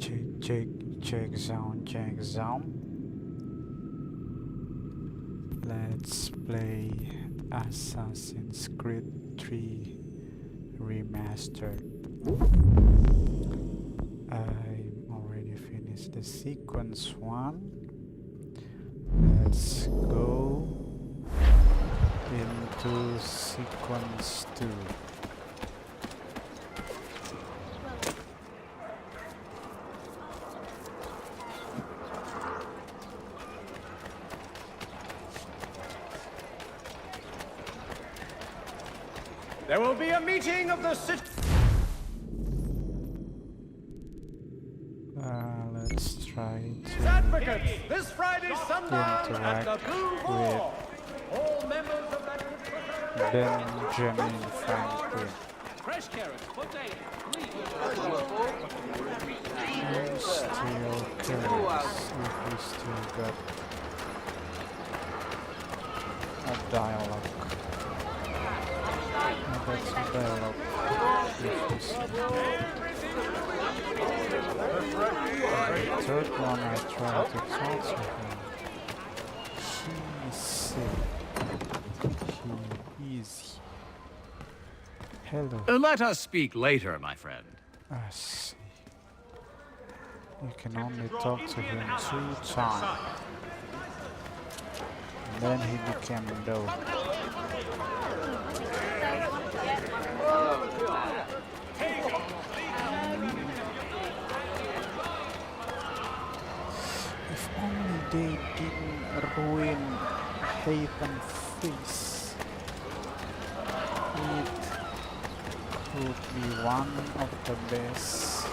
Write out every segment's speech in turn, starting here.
Check zone. Let's play Assassin's Creed 3 Remastered. I already finished the sequence 1. Let's go into sequence 2. There will be a meeting of the Let's try to advocates this Friday sundown at the Blue interact Wall. All members of that with Benjamin Franklin. fresh carrots, potato, I'm still curious if we still got a dialogue. That's a dialogue. The third one I tried to talk to him. He said he is. Hello. Let us speak later, my friend. I see. You can only talk to him 2 times. And then he became dope. If only they didn't ruin Haven Face. It could be one of the best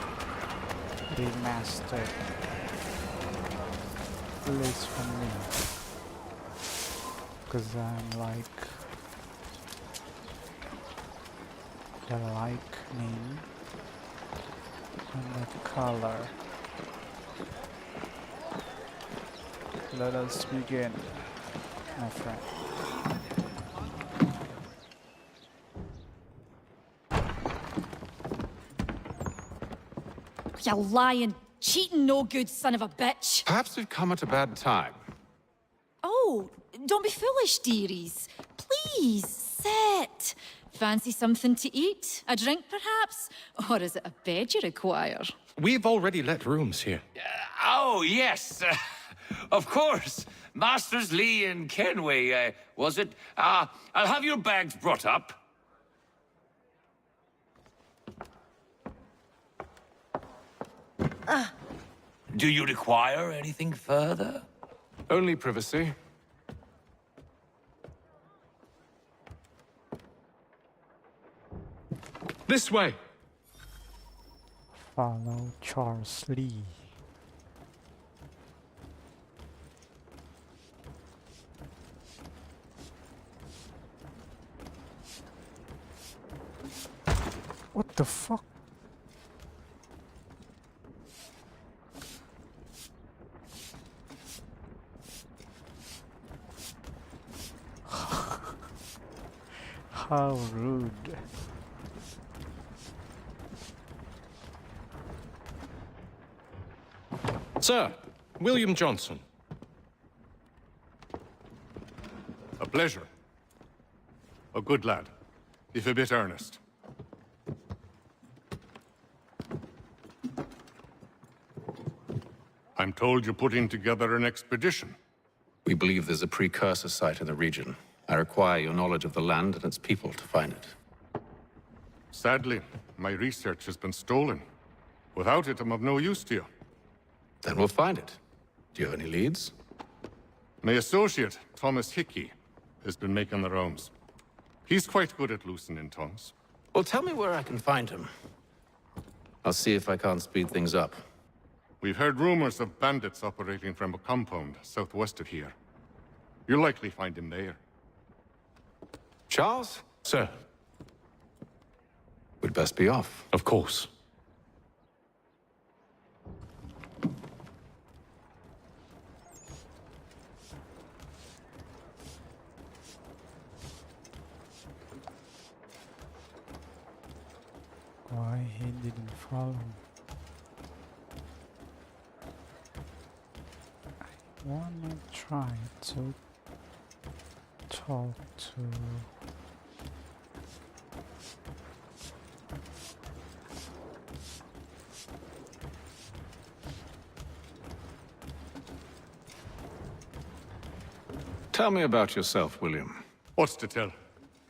remastered plays for me. Cause I'm like the lightning and the color. Let us begin, my friend. You lying, cheating, no good son of a bitch. Perhaps we've come at a bad time. Oh, don't be foolish, dearies. Please, sit. Fancy something to eat? A drink, perhaps? Or is it a bed you require? We've already let rooms here. Oh, yes. Of course. Masters Lee and Kenway, was it? I'll have your bags brought up. Do you require anything further? Only privacy. This way! Follow Charles Lee. What the fuck? How rude. Sir, William Johnson. A pleasure. A good lad, if a bit earnest. I'm told you're putting together an expedition. We believe there's a precursor site in the region. I require your knowledge of the land and its people to find it. Sadly, my research has been stolen. Without it, I'm of no use to you. Then we'll find it. Do you have any leads? My associate, Thomas Hickey, has been making the rounds. He's quite good at loosening tongues. Well, tell me where I can find him. I'll see if I can't speed things up. We've heard rumors of bandits operating from a compound southwest of here. You'll likely find him there. Charles? Sir, We'd best be off. of course. Why he didn't follow? wanna try to talk to Tell me about yourself, William. What's to tell?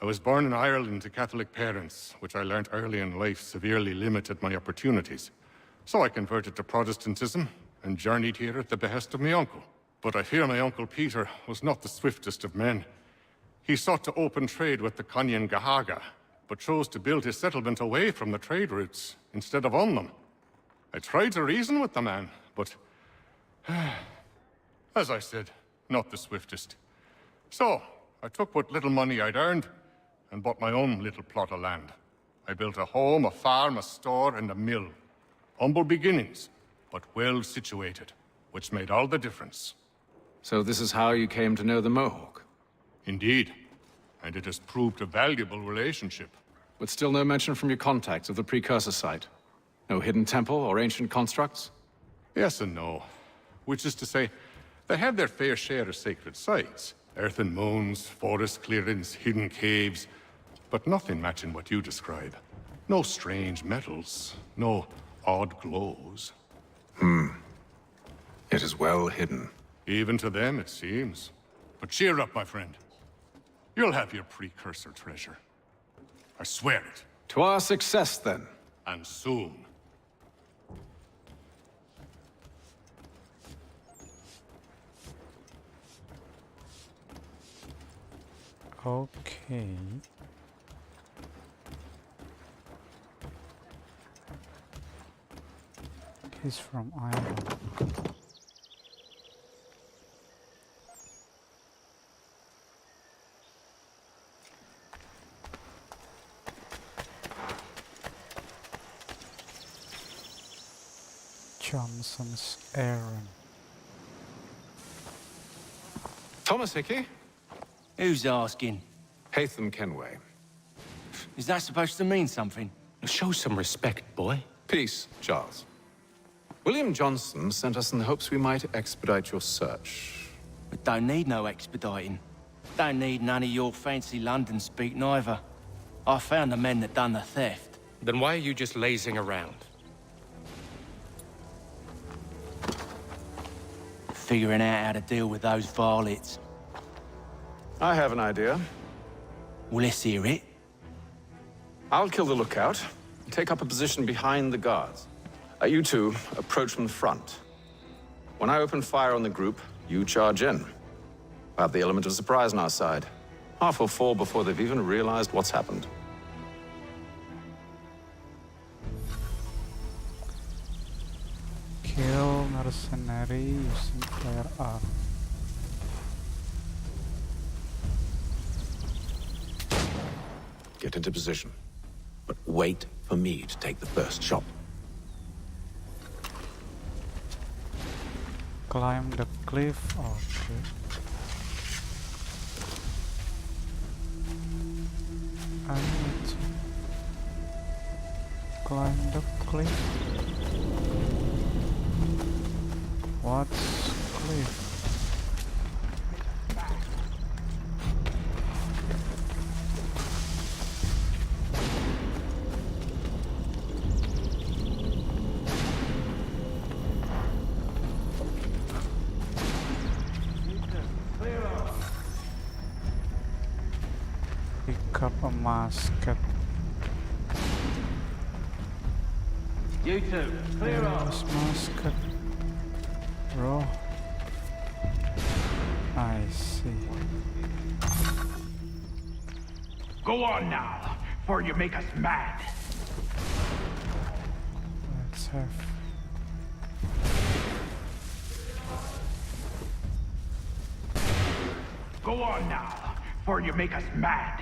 I was born in Ireland to Catholic parents, which I learnt early in life severely limited my opportunities. So I converted to Protestantism and journeyed here at the behest of my uncle. But I fear my uncle Peter was not the swiftest of men. He sought to open trade with the Conyan Gahaga, but chose to build his settlement away from the trade routes instead of on them. I tried to reason with the man, but as I said, not the swiftest. So, I took what little money I'd earned and bought my own little plot of land. I built a home, a farm, a store, and a mill. Humble beginnings, but well situated, which made all the difference. So this is how you came to know the Mohawk? Indeed, and it has proved a valuable relationship. But still no mention from your contacts of the precursor site? No hidden temple or ancient constructs? Yes and no. Which is to say, they have their fair share of sacred sites. Earthen mounds, forest clearings, hidden caves, but nothing matching what you describe. No strange metals, no odd glows. It is well hidden. Even to them, it seems. But cheer up, my friend. You'll have your precursor treasure. I swear it. To our success, then. And soon. okay. He's from Ireland. Johnson's errand. Thomas Hickey? Who's asking? Haytham Kenway. Is that supposed to mean something? Show some respect, boy. Peace, Charles. William Johnson sent us in the hopes we might expedite your search. We don't need no expediting. Don't need none of your fancy London speak neither. I found the men that done the theft. Then why are you just lazing around? Figuring out how to deal with those varlets. I have an idea. Well, let's hear it. I'll kill the lookout and take up a position behind the guards. You two approach from the front. When I open fire on the group, you charge in. We'll have the element of surprise on our side. Half will fall before they've even realized what's happened. Kill mercenary using player R. Get into position. But wait for me to take the first shot. Climb the cliff. Okay. I need to climb the cliff. What's cliff? Pick up a musket. You two, clear Where's musket? Bro. I see. Go on now, before you make us mad. Let's have. Go on now, before you make us mad.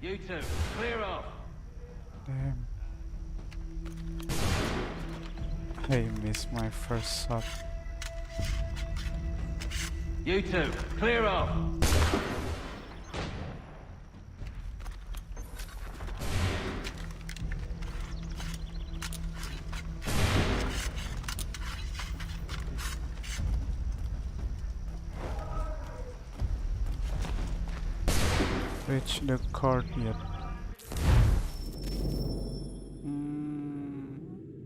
You two, clear off. Damn. I missed my first shot. You two, clear off. reach the card yet.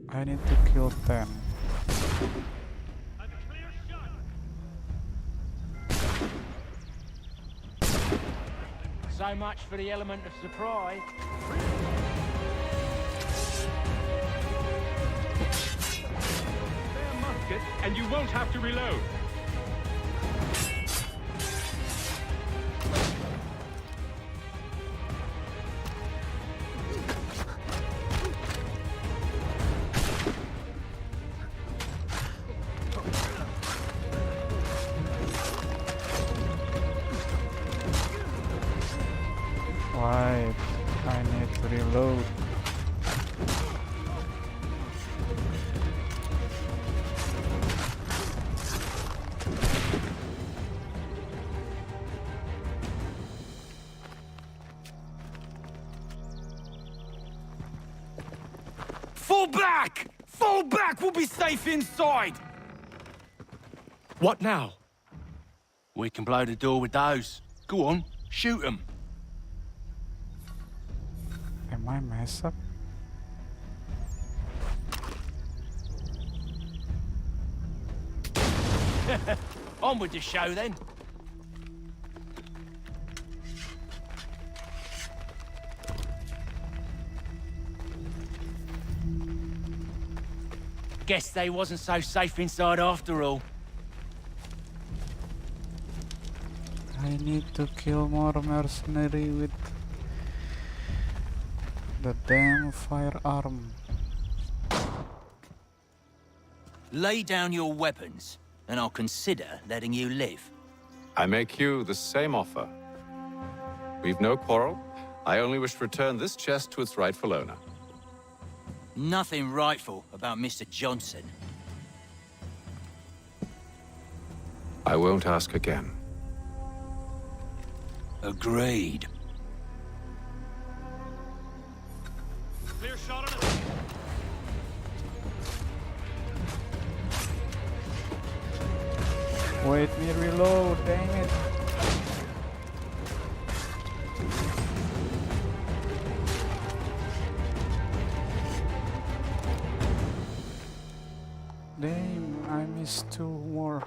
I need to kill 10. So much for the element of surprise. Spare musket, and you won't have to reload. Wait, I need to reload. Fall back! Fall back! We'll be safe inside! What now? We can blow the door with those. Go on, shoot them. Am I messed up? On with the show then. Guess they wasn't so safe inside after all. I need to kill more mercenary with the damn firearm. Lay down your weapons, and I'll consider letting you live. I make you the same offer. We've no quarrel. I only wish to return this chest to its rightful owner. Nothing rightful about Mr. Johnson. I won't ask again. Agreed. Clear shot on it. Wait me reload, dang it. Damn, I missed 2 more.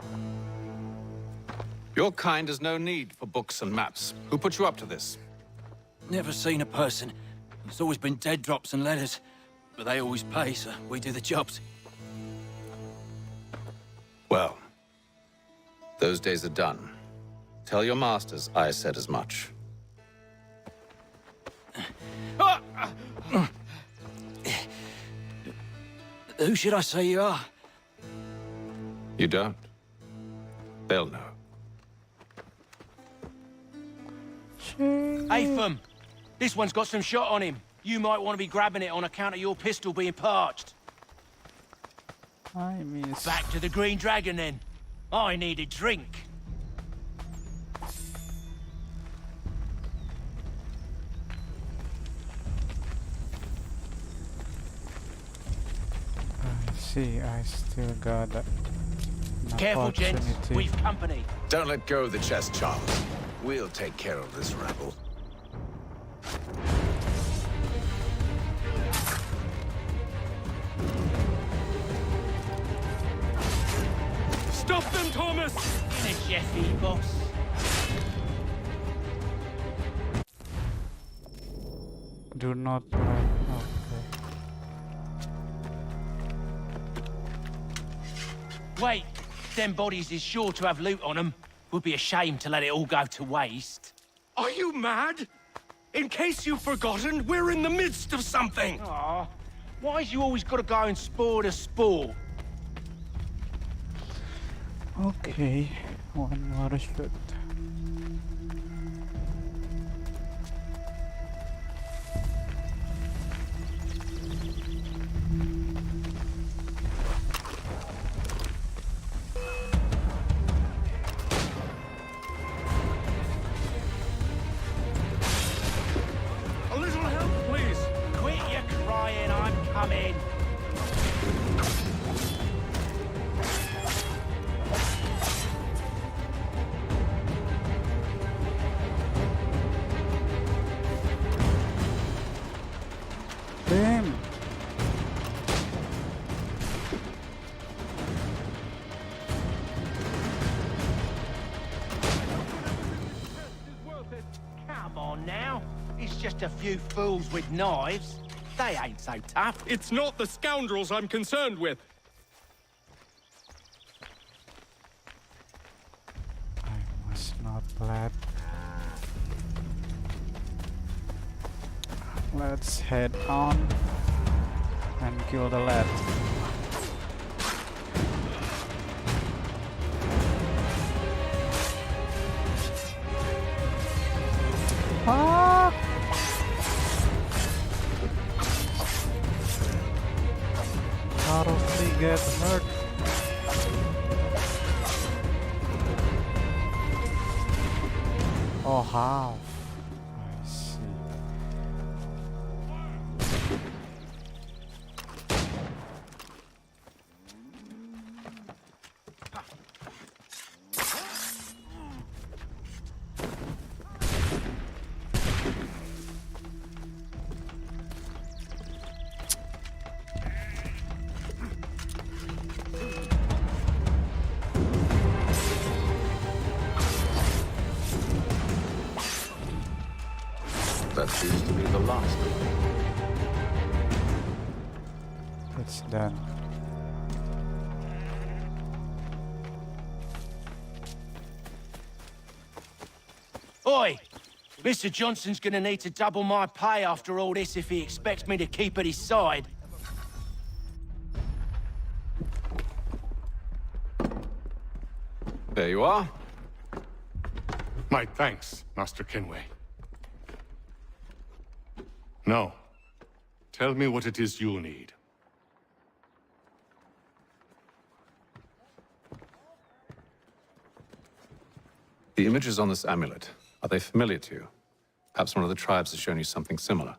Your kind has no need for books and maps. Who put you up to this? Never seen a person. It's always been dead drops and letters. But they always pay, so we do the jobs. Well, those days are done. Tell your masters I said as much. Who should I say you are? You don't. They'll know. Atham, this one's got some shot on him. You might want to be grabbing it on account of your pistol being parched. I miss. Back to the Green Dragon then. I need a drink. I see, I still got an Careful, gents. opportunity. We've company. Don't let go of the chest, Charles. We'll take care of this rabble. Stop them, Thomas! In a Jeffy, boss. Do not okay. Wait, them bodies is sure to have loot on them. Would be a shame to let it all go to waste. Are you mad? In case you've forgotten, we're in the midst of something! Aw, why's you always got to go and spoil the sport? Okay, one more shot. A little help, please! Quit your crying, I'm coming. on now. It's just a few fools with knives. They ain't so tough. It's not the scoundrels I'm concerned with. I must not let. Let's head on and kill the lad. Ah! How does he get hurt? Oh, how? I see. That seems to be the last of them. It's done. Oi! Mr. Johnson's gonna need to double my pay after all this if he expects me to keep at his side. There you are. My thanks, Master Kenway. Now, tell me what it is you need. The images on this amulet, are they familiar to you? Perhaps one of the tribes has shown you something similar.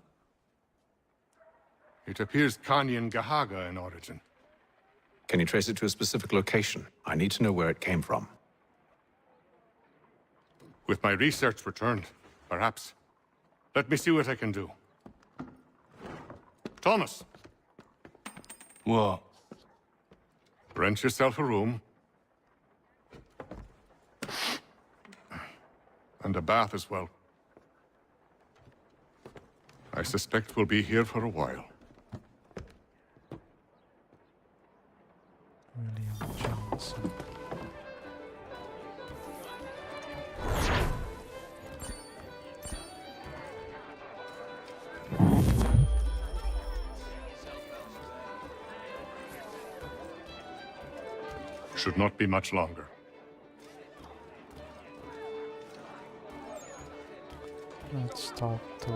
It appears Kanyan Gahaga in origin. Can you trace it to a specific location? I need to know where it came from. With my research returned, perhaps. Let me see what I can do. Thomas, What? rent yourself a room. And a bath as well. I suspect we'll be here for a while. William Johnson. Should not be much longer. Let's talk to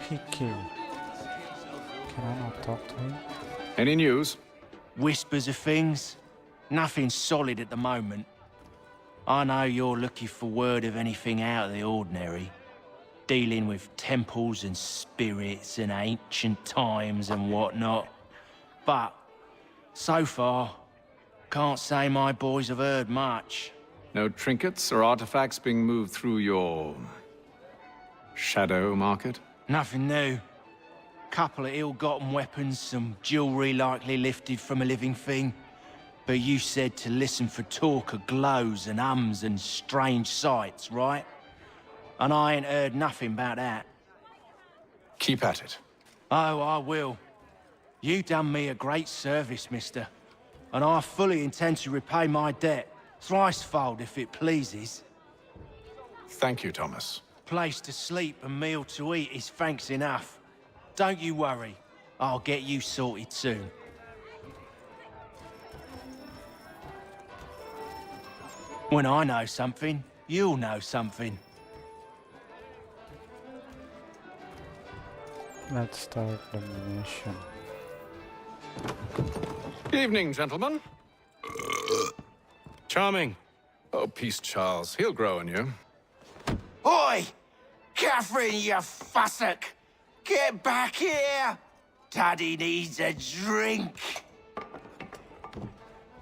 PK. Can I not talk to him? Any news? Whispers of things? Nothing solid at the moment. I know you're looking for word of anything out of the ordinary. Dealing with temples and spirits and ancient times and whatnot. But, so far, can't say my boys have heard much. No trinkets or artifacts being moved through your... shadow market? Nothing new. Couple of ill-gotten weapons, some jewelry likely lifted from a living thing. But you said to listen for talk of glows and ums and strange sights, right? And I ain't heard nothing about that. Keep at it. Oh, I will. You done me a great service, mister. And I fully intend to repay my debt. Thricefold, if it pleases. Thank you, Thomas. Place to sleep and meal to eat is thanks enough. Don't you worry. I'll get you sorted soon. When I know something, you'll know something. Let's start the mission. Evening, gentlemen. Charming. Oh, peace, Charles. He'll grow on you. Oi! Catherine, you fussock! Get back here! Daddy needs a drink.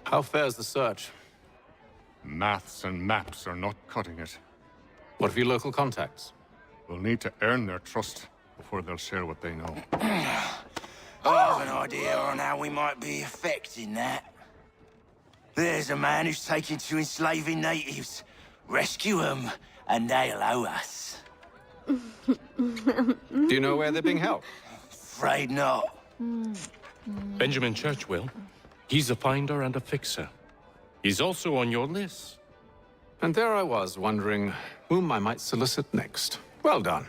How fares the search? Maths and maps are not cutting it. What of your local contacts? We'll need to earn their trust before they'll share what they know. I have an idea on how we might be affecting that. There's a man who's taken to enslaving natives. Rescue them, and they'll owe us. Do you know where they're being held? Afraid not. Benjamin Church will. He's a finder and a fixer. He's also on your list. And there I was, wondering whom I might solicit next. Well done.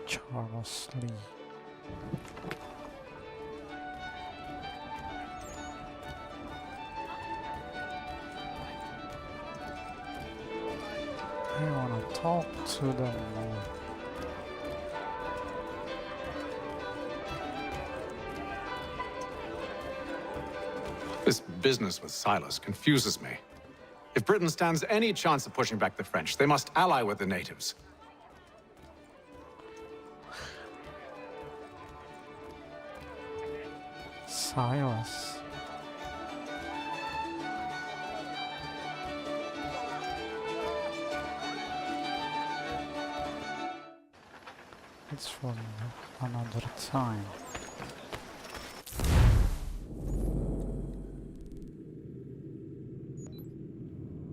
Charles Lee. I wanna talk to them more. This business with Silas confuses me. If Britain stands any chance of pushing back the French, they must ally with the natives. Silas. It's for another time.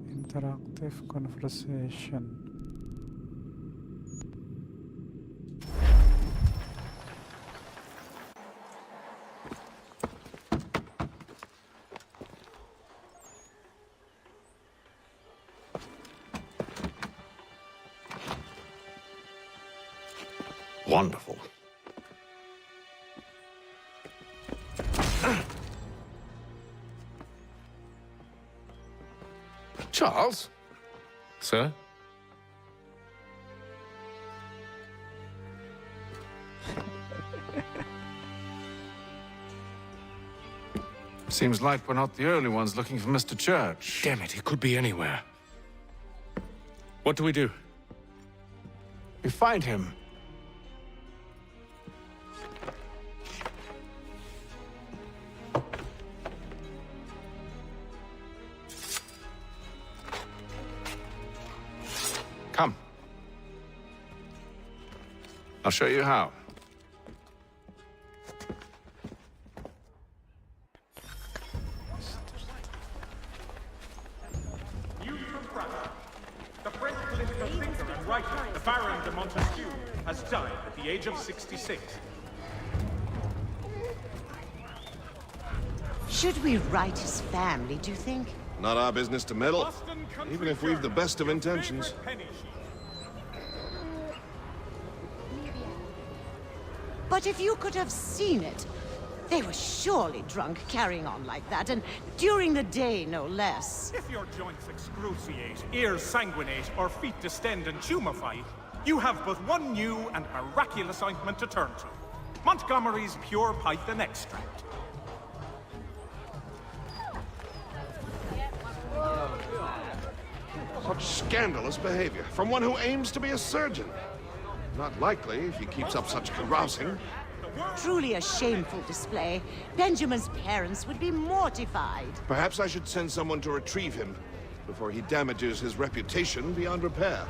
Interactive conversation. Wonderful. Charles? Sir? Seems like we're not the only ones looking for Mr. Church. Damn it, he could be anywhere. What do we do? We find him. Come. I'll show you how. News from France. The French political thinker and writer, the Baron de Montesquieu, has died at the age of 66. Should we write his family, do you think? Not our business to meddle, even if we've the best of intentions. But if you could have seen it, they were surely drunk carrying on like that, and during the day, no less. If your joints excruciate, ears sanguinate, or feet distend and tumefy, you have but one new and miraculous ointment to turn to. Montgomery's Pure Python Extract. Such scandalous behavior from one who aims to be a surgeon. Not likely if he keeps up such carousing. Truly a shameful display. Benjamin's parents would be mortified. Perhaps I should send someone to retrieve him before he damages his reputation beyond repair.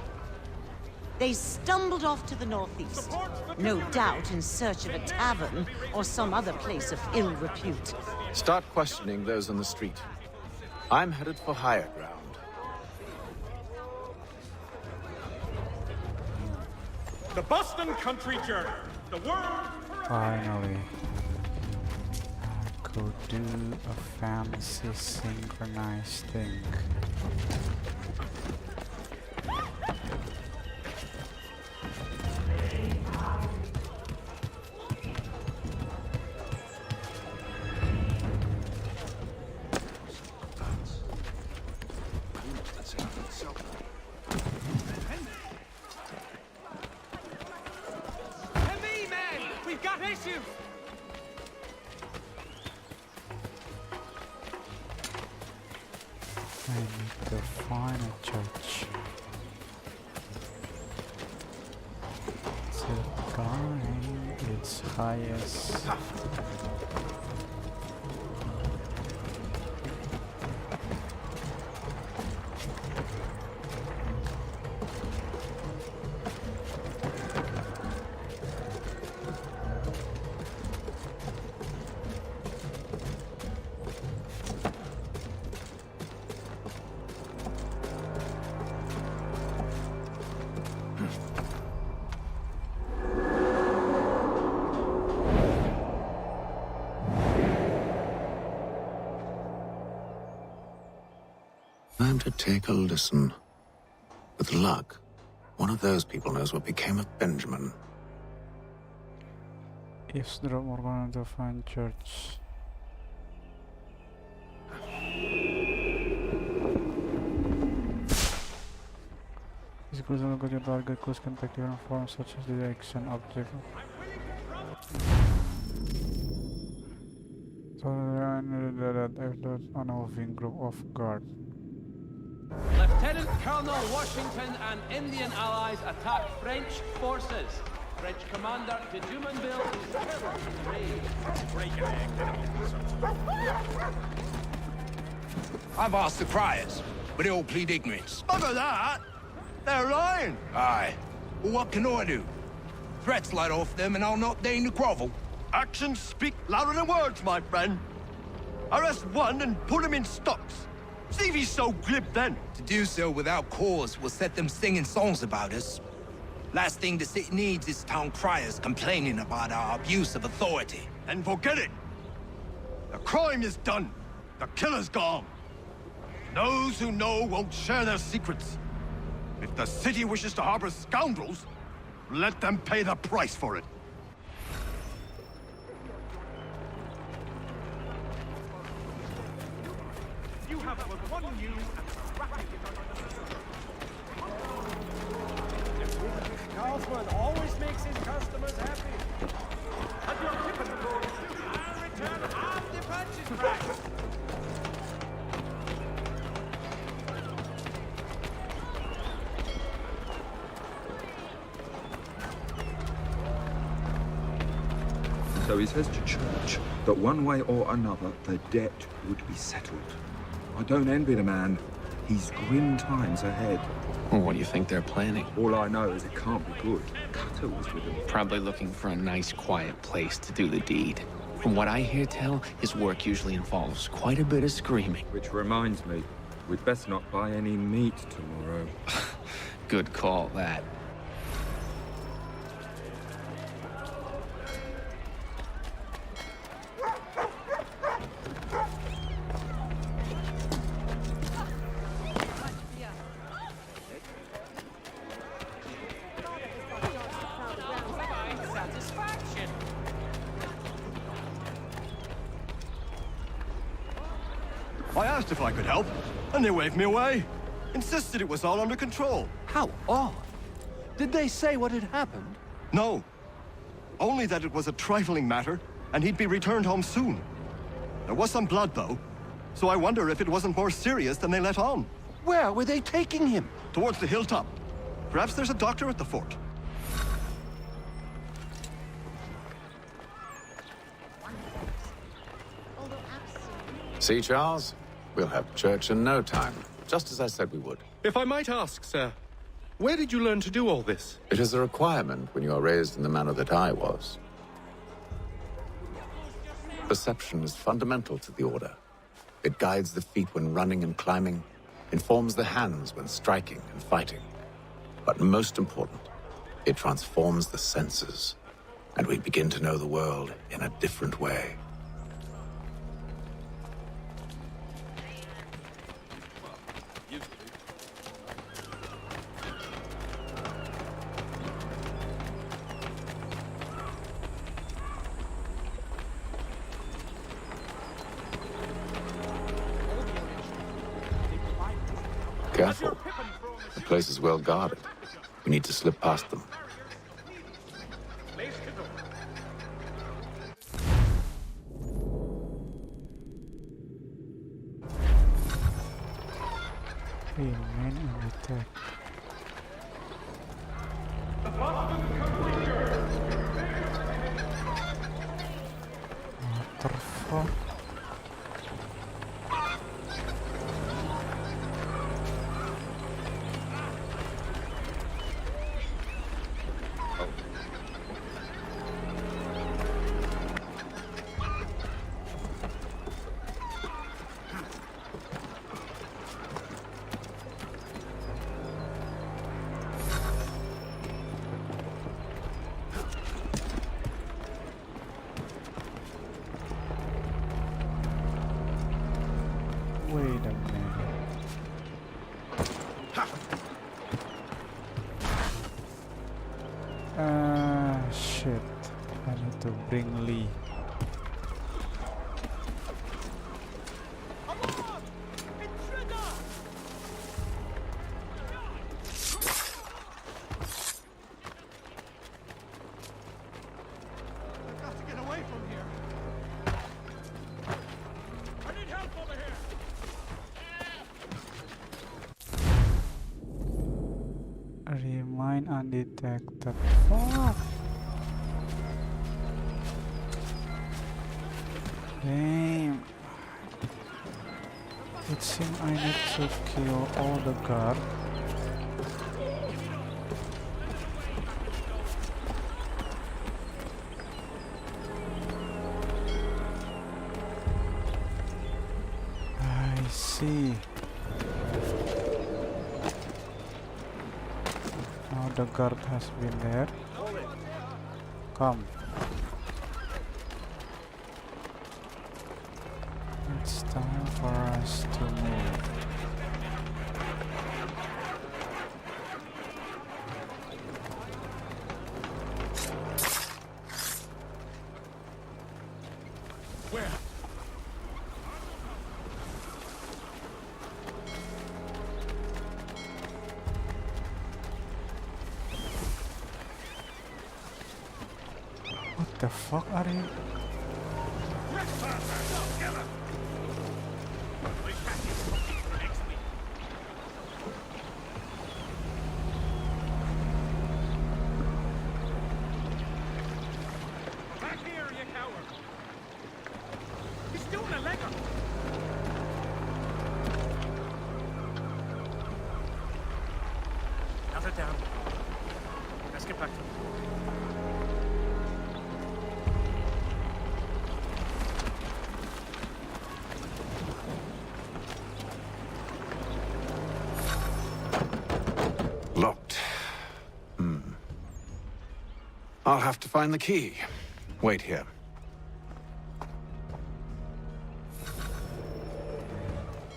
They stumbled off to the northeast, no doubt in search of a tavern or some other place of ill repute. Start questioning those on the street. I'm headed for higher ground. The Boston Country Journal. The world. Finally, I could do a fancy synchronized thing. I need to find a church. To climb its highest. Time to take a listen. With luck, one of those people knows what became of Benjamin. Eavesdrop Morgan to find church. This goes on to your target clues can take different forms such as the action object. So unmoving group of guard. Lieutenant Colonel Washington and Indian allies attack French forces. French commander de Jumonville is I've asked the criers, but they all plead ignorance. Bugger that! They're lying! Aye. Well, what can I do? Threats light off them and I'll not deign to grovel. Actions speak louder than words, my friend. Arrest one and put him in stocks. See if he's so glib then. To do so without cause will set them singing songs about us. Last thing the city needs is town criers complaining about our abuse of authority. And forget it. The crime is done. The killer's gone. Those who know won't share their secrets. If the city wishes to harbor scoundrels, let them pay the price for it. You have but one new and miraculous... Carlsman always makes his customers happy. And your tip in the road. I'll return half the purchase price. So he says to Church that one way or another the debt would be settled. I don't envy the man. He's grim times ahead. Well, what do you think they're planning? All I know is it can't be good. Cutter was with him. Probably looking for a nice, quiet place to do the deed. From what I hear tell, his work usually involves quite a bit of screaming. Which reminds me, we'd best not buy any meat tomorrow. Good call, that. I asked if I could help, and they waved me away. Insisted it was all under control. How odd. Did they say what had happened? No. Only that it was a trifling matter, and he'd be returned home soon. There was some blood, though, so I wonder if it wasn't more serious than they let on. Where were they taking him? Towards the hilltop. Perhaps there's a doctor at the fort. See, Charles? We'll have church in no time, just as I said we would. If I might ask, sir, where did you learn to do all this? It is a requirement when you are raised in the manner that I was. Perception is fundamental to the Order. It guides the feet when running and climbing, informs the hands when striking and fighting. But most important, it transforms the senses, and we begin to know the world in a different way. Careful. The place is well guarded. We need to slip past them. Remain in attack. What the fuck? Mine undetected. Fuck. Damn. It seems I need to kill all the guards. I see. Now the guard has been there. Come. It's time for us to move. Where? What the fuck are you? Down. Let's get back to it. Locked. I'll have to find the key. Wait here.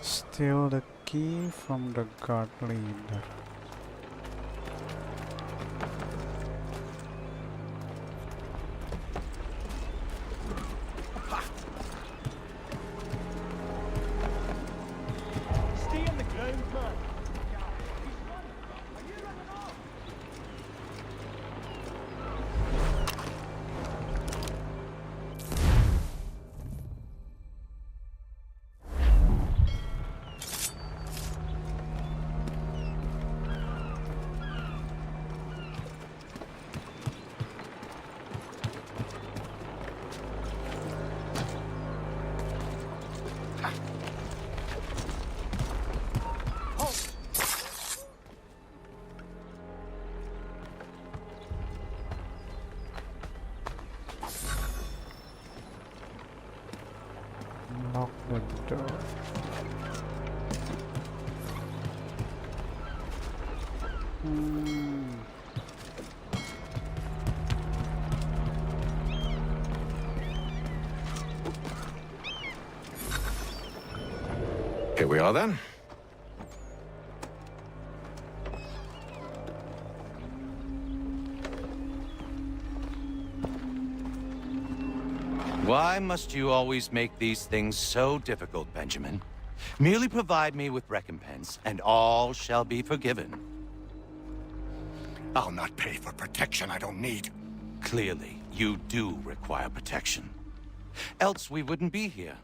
Steal the key from the guard leader. Lock the door. Here we are then. Why must you always make these things so difficult, Benjamin? Merely provide me with recompense, and all shall be forgiven. I'll not pay for protection I don't need. Clearly, you do require protection. Else we wouldn't be here.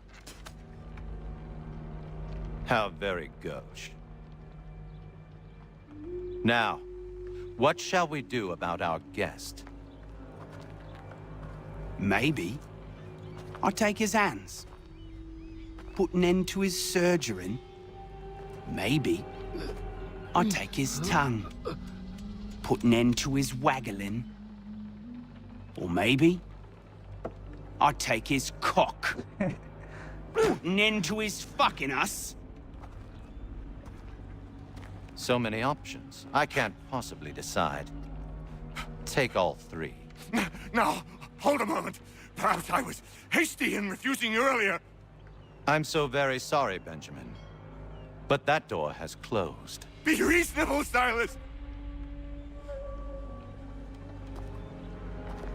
How very gauche. Now, what shall we do about our guest? Maybe I'll take his hands. Put an end to his surgering. Maybe I'll take his tongue. Put an end to his waggling. Or maybe I'll take his cock. Put an end to his fucking us. So many options. I can't possibly decide. Take all three. Now, hold a moment. Perhaps I was hasty in refusing you earlier. I'm so very sorry, Benjamin. But that door has closed. Be reasonable, Silas.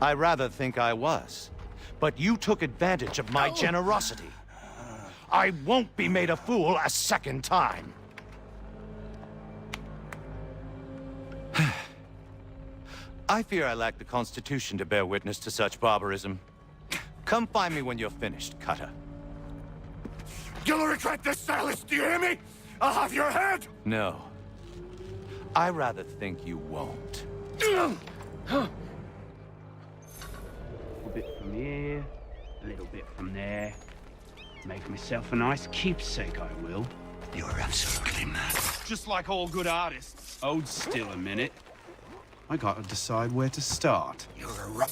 I rather think I was. But you took advantage of my generosity. I won't be made a fool a second time. I fear I lack the constitution to bear witness to such barbarism. Come find me when you're finished, Cutter. You'll regret this, Silas, do you hear me? I'll have your head! No. I rather think you won't. A bit from here, a little bit from there. Make myself a nice keepsake, I will. You're absolutely mad. Just like all good artists. Hold still a minute. I gotta decide where to start. You're a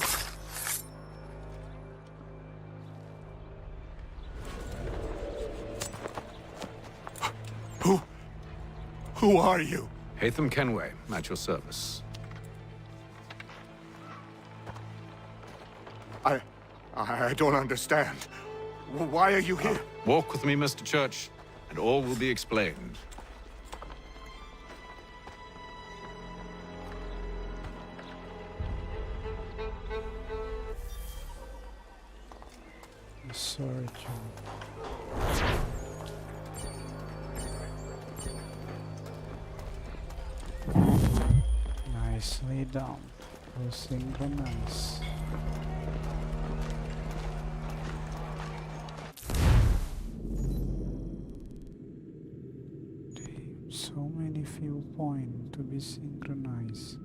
Who are you? Hatham Kenway, at your service. I don't understand. Why are you here? Walk with me, Mr. Church, and all will be explained. Sorry, John. Nicely done. We'll synchronize. Damn, so many viewpoints to be synchronized.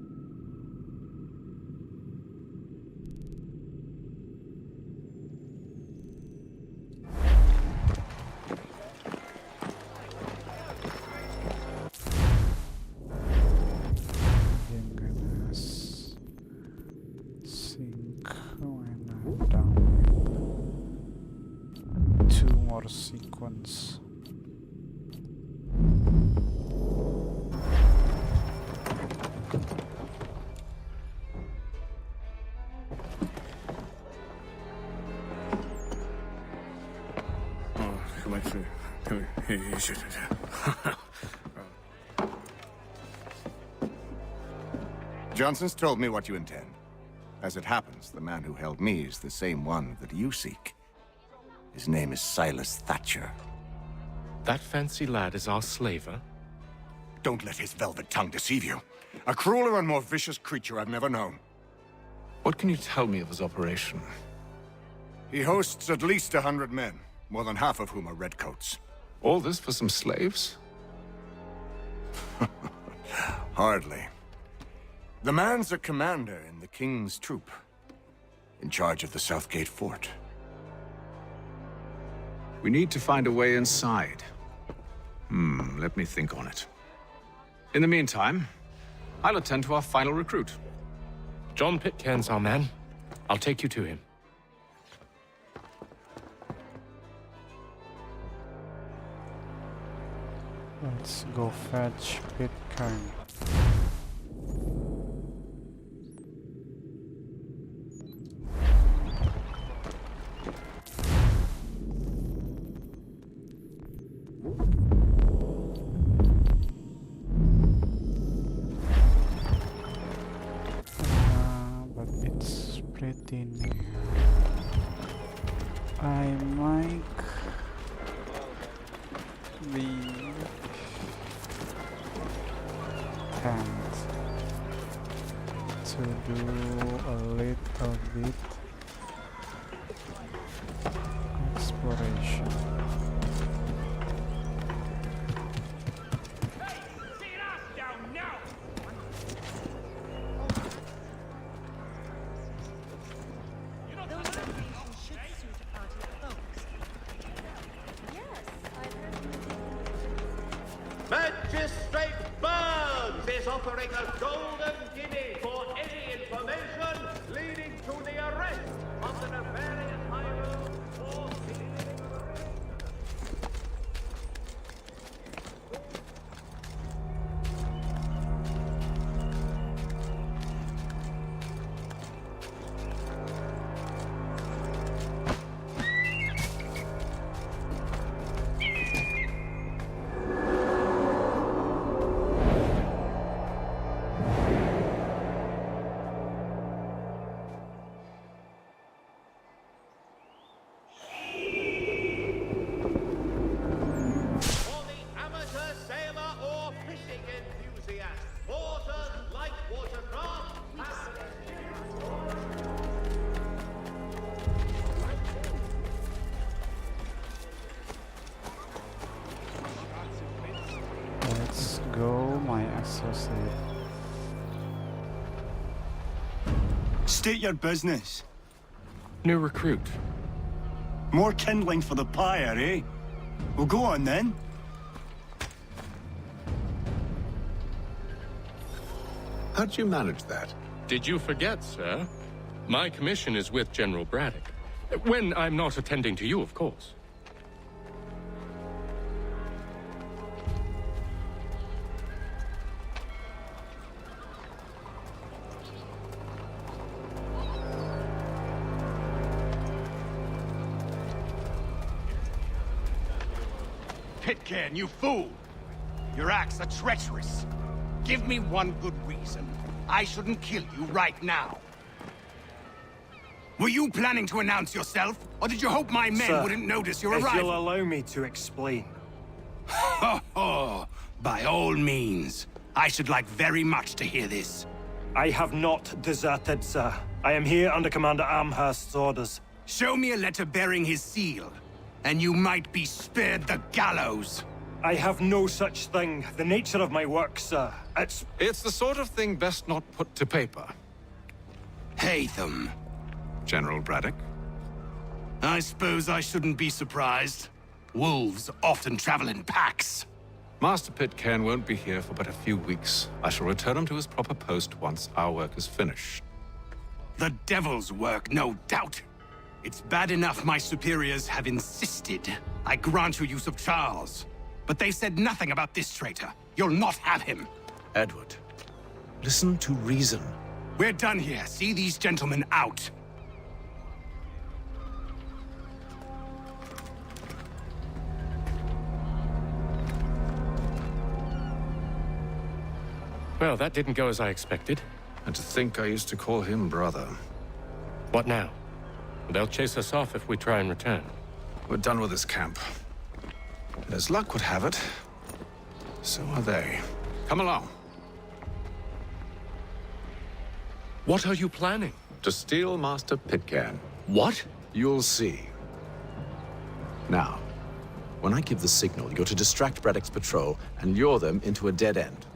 Sequence. Johnson's told me what you intend. As it happens, the man who held me is the same one that you seek. His name is Silas Thatcher. That fancy lad is our slaver? Don't let his velvet tongue deceive you. A crueler and more vicious creature I've never known. What can you tell me of his operation? He hosts at least 100 men, more than half of whom are redcoats. All this for some slaves? Hardly. The man's a commander in the King's troop, in charge of the Southgate Fort. We need to find a way inside. Let me think on it. In the meantime, I'll attend to our final recruit. John Pitcairn's our man. I'll take you to him. Let's go fetch Pitcairn. But it's pretty near. I might be tempted to do a little bit exploration. Magistrate Burns is offering a golden guinea for any information leading to the arrest of the nefarious Hyrule or Let's go, my associate. State your business. New recruit. More kindling for the pyre, eh? Well, go on then. How'd you manage that? Did you forget, sir? My commission is with General Braddock. When I'm not attending to you, of course. Pitcairn, you fool! Your acts are treacherous. Give me one good reason I shouldn't kill you right now. Were you planning to announce yourself, or did you hope my men Sir, wouldn't notice your if arrival? you'll allow me to explain. Ho ho! By all means. I should like very much to hear this. I have not deserted, sir. I am here under Commander Amherst's orders. Show me a letter bearing his seal, and you might be spared the gallows. I have no such thing. The nature of my work, sir, It's the sort of thing best not put to paper. Haytham. General Braddock? I suppose I shouldn't be surprised. Wolves often travel in packs. Master Pitcairn won't be here for but a few weeks. I shall return him to his proper post once our work is finished. The devil's work, no doubt. It's bad enough my superiors have insisted I grant you use of Charles. But they said nothing about this traitor. You'll not have him. Edward, listen to reason. We're done here. See these gentlemen out. Well, that didn't go as I expected. And to think I used to call him brother. What now? They'll chase us off if we try and return. We're done with this camp. And as luck would have it, so are they. Come along. What are you planning? To steal Master Pitcairn. What? You'll see. Now, when I give the signal, you're to distract Braddock's patrol and lure them into a dead end.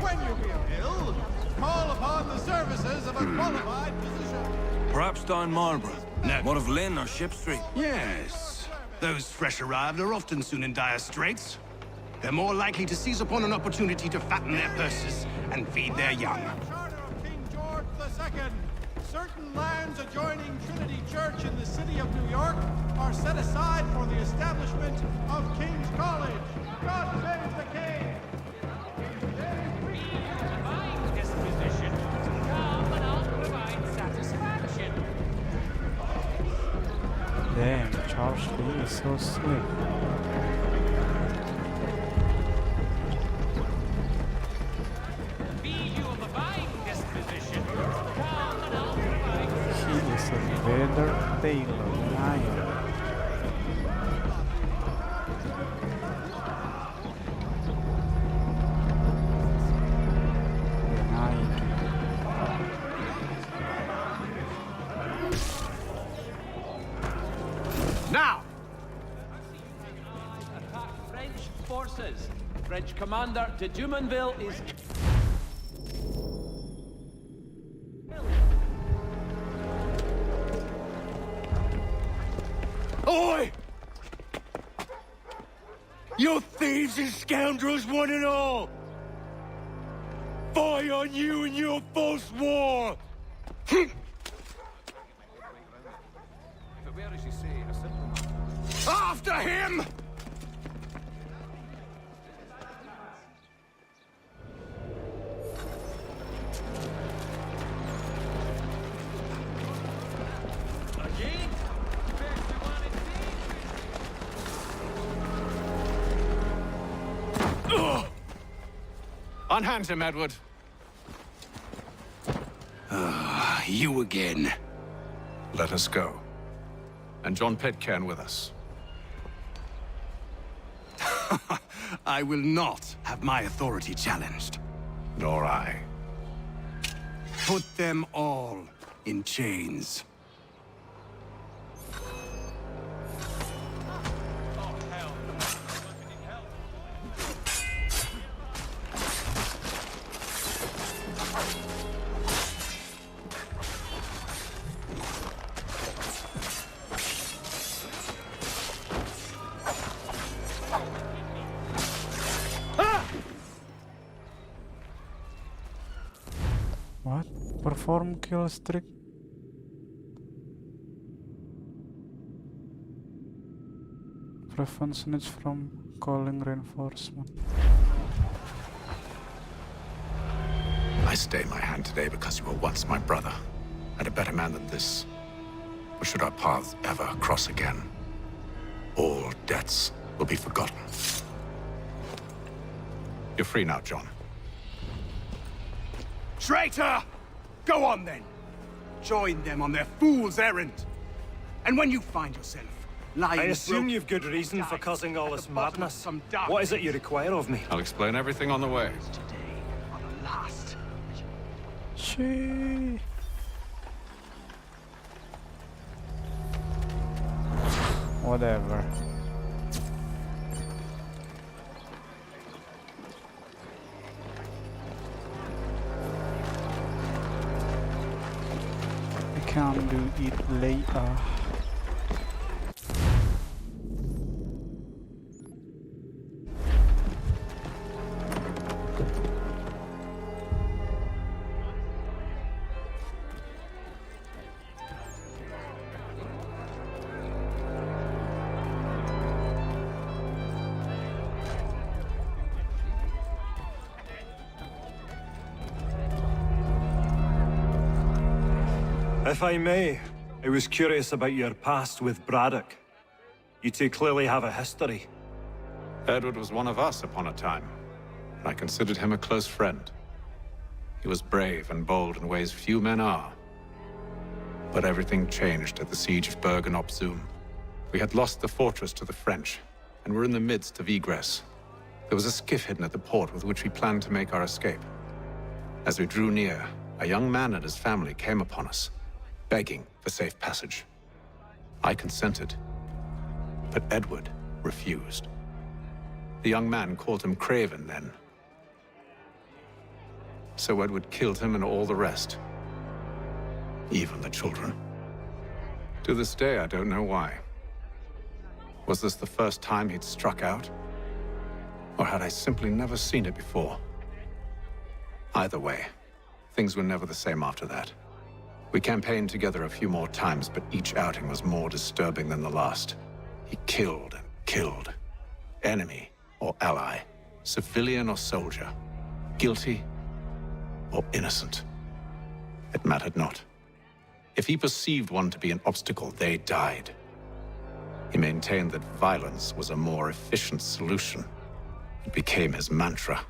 When you feel ill, call upon the services of a qualified physician. Perhaps down Marlborough. No. What of Lynn or Ship Street? Yes. Those fresh arrived are often soon in dire straits. They're more likely to seize upon an opportunity to fatten their purses and feed their young. Charter of King George II. Certain lands adjoining Trinity Church in the city of New York are set aside for the establishment of King's College. God save the King! Disposition. Come and I'll provide satisfaction. Damn, Charles Lee is so slick. Be you of a fine disposition. Come and I'll provide He is a better tailor than I am. Now! attack French forces. French commander de Jumonville is... Oi! You thieves and scoundrels, one and all! Fire on you and your false war! After him! Unhand him, Edward. You again. Let us go. And John Pitcairn with us. I will not. have my authority challenged. Nor I. Put them all in chains. What? Perform kill streak? Prevent snitch from calling reinforcement. I stay my hand today because you were once my brother, and a better man than this. Or should our paths ever cross again, all debts will be forgotten. You're free now, John. Traitor! Go on then. Join them on their fool's errand. And when you find yourself lying... I assume you've good reason for causing all this madness. What is it you require of me? I'll explain everything on the way. She. Whatever. I can't do it later. If I may, I was curious about your past with Braddock. You two clearly have a history. Edward was one of us upon a time, and I considered him a close friend. He was brave and bold in ways few men are. But everything changed at the siege of Bergen-op-Zoom. We had lost the fortress to the French, and were in the midst of egress. There was a skiff hidden at the port with which we planned to make our escape. As we drew near, a young man and his family came upon us, begging for safe passage. I consented, but Edward refused. The young man called him Craven then. So Edward killed him and all the rest, even the children. To this day, I don't know why. Was this the first time he'd struck out? Or had I simply never seen it before? Either way, things were never the same after that. We campaigned together a few more times, but each outing was more disturbing than the last. He killed and killed. Enemy or ally, civilian or soldier, guilty or innocent. It mattered not. If he perceived one to be an obstacle, they died. He maintained that violence was a more efficient solution. It became his mantra.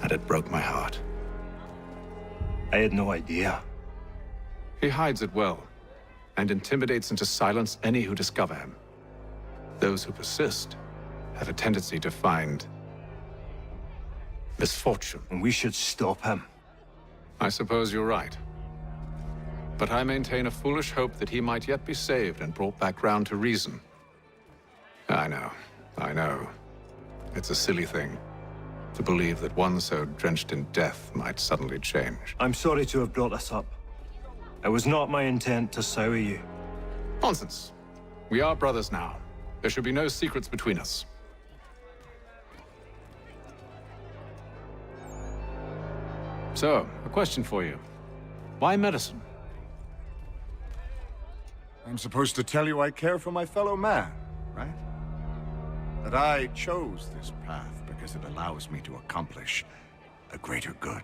And it broke my heart. I had no idea. He hides it well, and intimidates into silence any who discover him. Those who persist have a tendency to find misfortune. And we should stop him. I suppose you're right. But I maintain a foolish hope that he might yet be saved and brought back round to reason. I know. It's a silly thing to believe that one so drenched in death might suddenly change. I'm sorry to have brought this up. It was not my intent to sour you. Nonsense. We are brothers now. There should be no secrets between us. So, a question for you. Why medicine? I'm supposed to tell you I care for my fellow man, right? That I chose this path because it allows me to accomplish a greater good.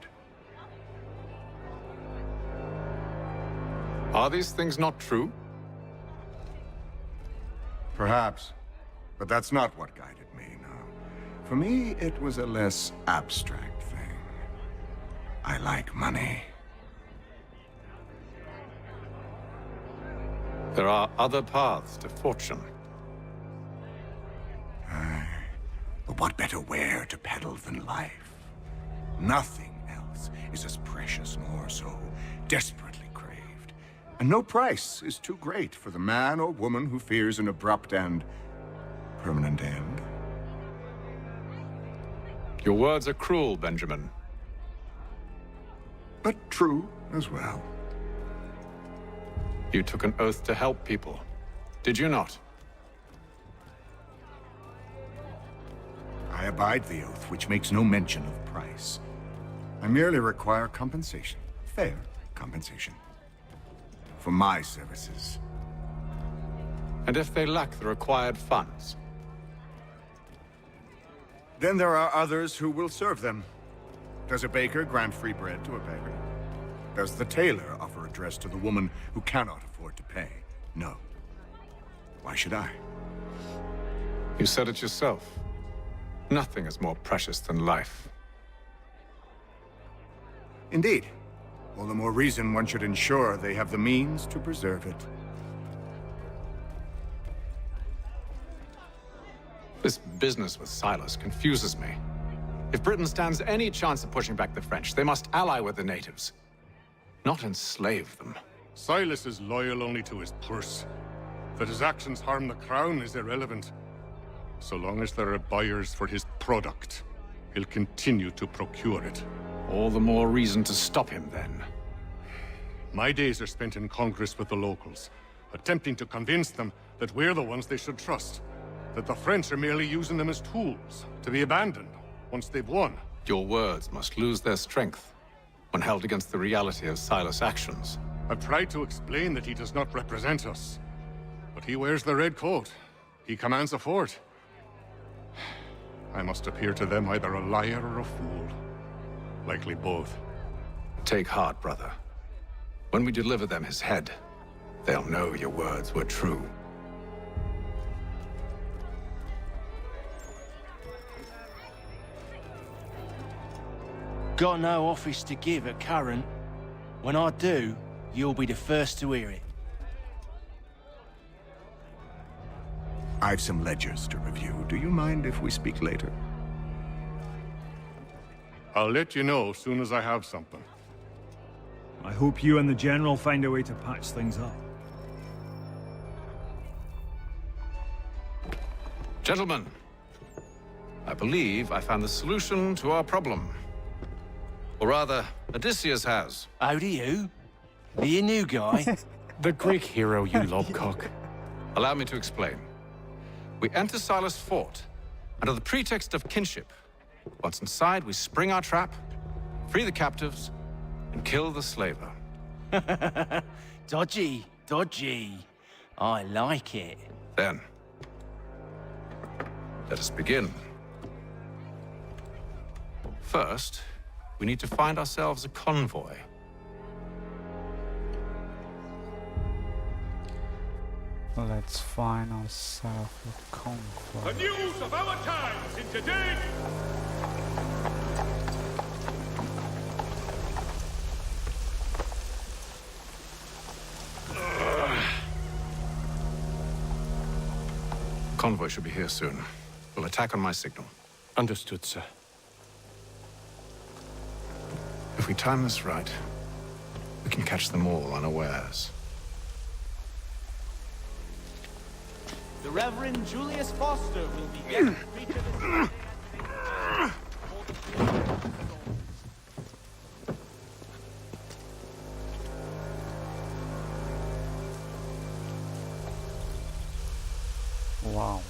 Are these things not true? Perhaps. But that's not what guided me, no. For me, it was a less abstract thing. I like money. There are other paths to fortune. But what better ware to peddle than life? Nothing else is as precious nor so desperately craved. And no price is too great for the man or woman who fears an abrupt and permanent end. Your words are cruel, Benjamin. But true as well. You took an oath to help people, did you not? I abide the oath, which makes no mention of price. I merely require compensation, fair compensation, for my services. And if they lack the required funds? Then there are others who will serve them. Does a baker grant free bread to a beggar? Does the tailor offer a dress to the woman who cannot afford to pay? No. Why should I? You said it yourself. Nothing is more precious than life. Indeed. All the more reason one should ensure they have the means to preserve it. This business with Silas confuses me. If Britain stands any chance of pushing back the French, they must ally with the natives, not enslave them. Silas is loyal only to his purse. That his actions harm the crown is irrelevant. So long as there are buyers for his product, he'll continue to procure it. All the more reason to stop him, then. My days are spent in Congress with the locals, attempting to convince them that we're the ones they should trust. That the French are merely using them as tools, to be abandoned once they've won. Your words must lose their strength when held against the reality of Silas' actions. I've tried to explain that he does not represent us. But he wears the red coat. He commands a fort. I must appear to them either a liar or a fool. Likely both. Take heart, brother. When we deliver them his head, they'll know your words were true. Got no office to give at current. When I do, you'll be the first to hear it. I've some ledgers to review. Do you mind if we speak later? I'll let you know as soon as I have something. I hope you and the General find a way to patch things up. Gentlemen, I believe I found the solution to our problem. Or rather, Odysseus has. Oh, do you? Are you a new guy? The Greek hero, you lobcock. Allow me to explain. We enter Silas' fort under the pretext of kinship. Once inside, we spring our trap, free the captives, and kill the slaver. Dodgy, dodgy. I like it. Then, let us begin. First, we need to find ourselves a convoy. Let's find ourselves a convoy. The news of our times in today. Convoy should be here soon. We'll attack on my signal. Understood, sir. If we time this right, we can catch them all unawares. The Reverend Julius Foster will be guest preacher this Wow.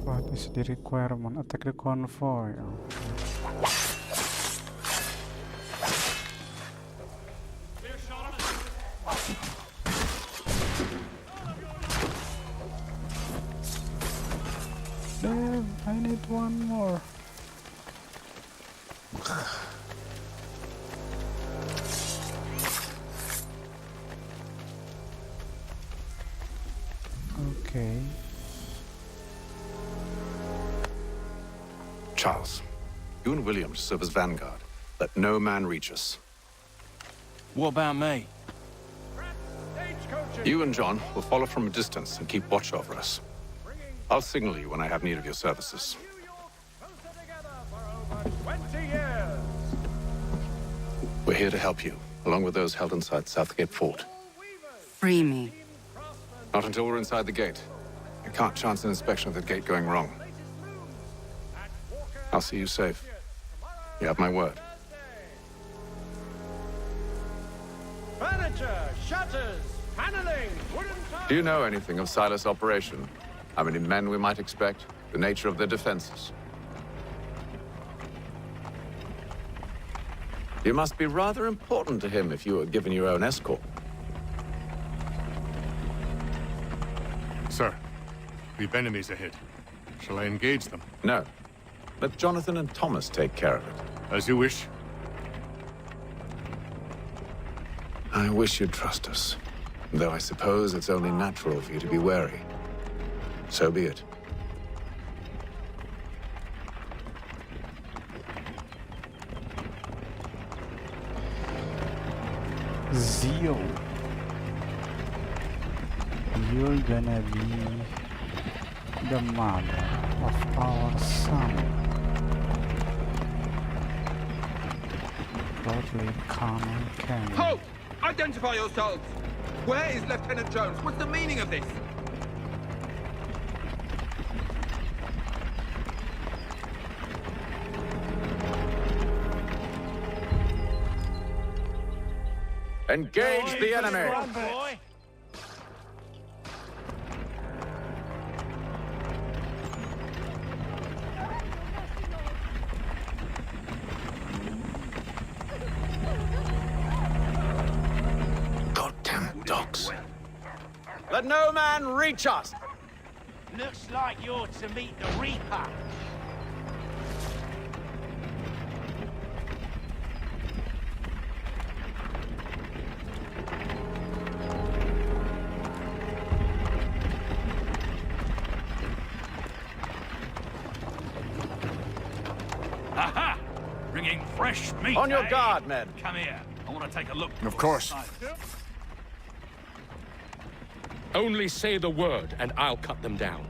What is the requirement? Attack the convoy. Damn, I need one more. Okay. Charles, you and William serve as vanguard. Let no man reach us. What about me? You and John will follow from a distance and keep watch over us. I'll signal you when I have need of your services. 20 years. We're here to help you, along with those held inside Southgate Fort. Free me. Not until we're inside the gate. I can't chance an inspection of the gate going wrong. I'll see you safe. You have my word. Furniture, shutters, paneling, wooden tiles. Do you know anything of Silas' operation? How many men we might expect? The nature of their defenses? You must be rather important to him if you were given your own escort. Sir, we've enemies ahead. Shall I engage them? No. Let Jonathan and Thomas take care of it. As you wish. I wish you'd trust us. Though I suppose it's only natural for you to be wary. So be it. Ezio, you're gonna be the mother of our son. Totally calm and caring. Halt! Identify yourselves! Where is Lieutenant Jones? What's the meaning of this? Engage the enemy! Run, boy. Goddamn dogs. Let no man reach us! Looks like you're to meet the Reaper. Aha! Bringing fresh meat. On your guard, men. Come here. I want to take a look. Of course. Only say the word, and I'll cut them down.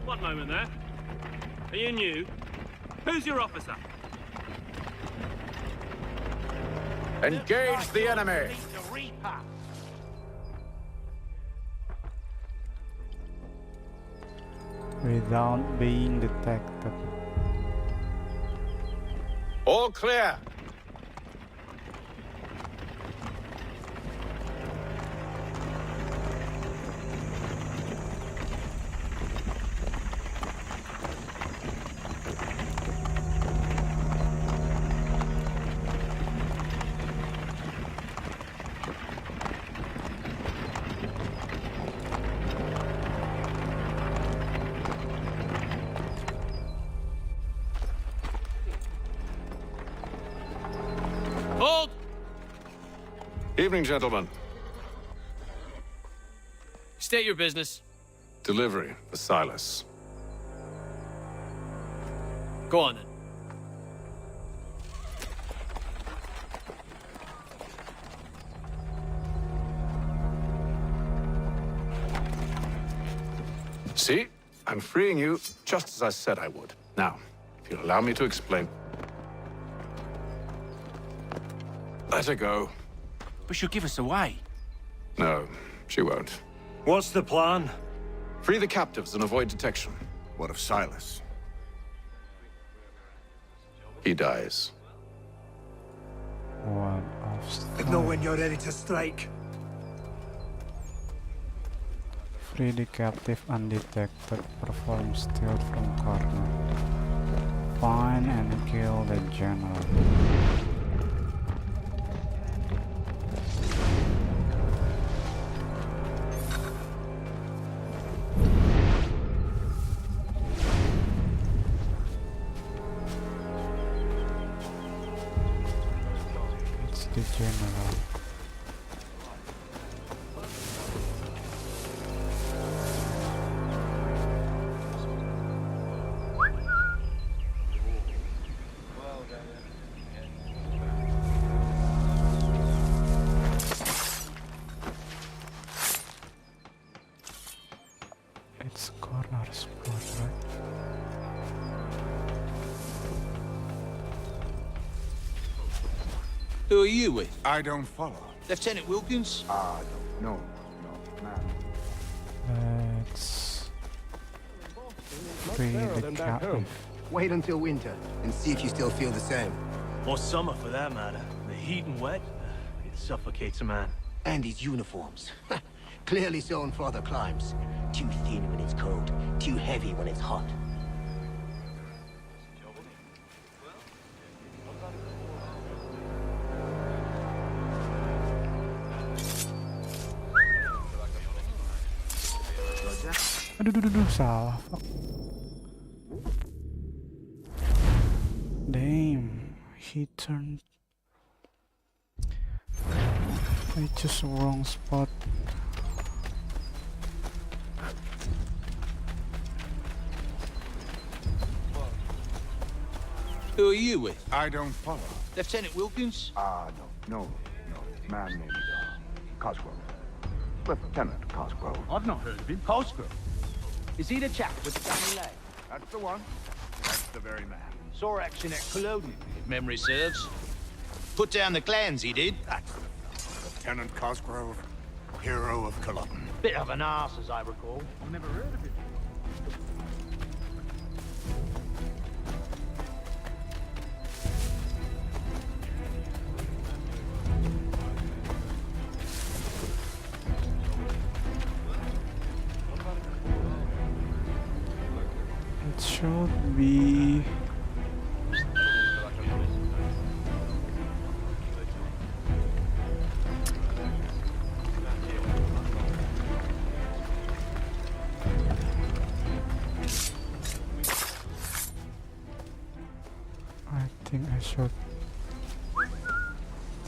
One moment there. Are you new? Who's your officer? Engage the enemy! Meet the Reaper. Without being detected. All clear! Hold! Evening, gentlemen. State your business. Delivery for Silas. Go on then. See? I'm freeing you just as I said I would. Now, if you'll allow me to explain. Let her go. But she'll give us away. No, she won't. What's the plan? Free the captives and avoid detection. What of Silas? He dies. What of But know when you're ready to strike. free the captive undetected, perform stealth from corner. Find and kill the general. the general. It's corner spot, right? Who are you with? I don't follow. Lieutenant Wilkins? No, man. Let's free the captive. Wait until winter and see if you still feel the same. Or summer, for that matter. The heat and wet, it suffocates a man. And his uniforms. Clearly sewn for other climes. Too thin when it's cold, too heavy when it's hot. Aduh, salah. Fuck. Damn, he turned. I chose the wrong spot. Who are you with? I don't follow. Lieutenant Wilkins? No. Man named Cosgrove. Lieutenant Cosgrove. I've not heard of him. Cosgrove. Is he the chap with the dummy leg? That's the one. That's the very man. Saw action at Cologne. If memory serves. Put down the clans, he did. That's Lieutenant Cosgrove, hero of Culloden. Bit of an arse, as I recall. I've never heard of him. It should be. I think I should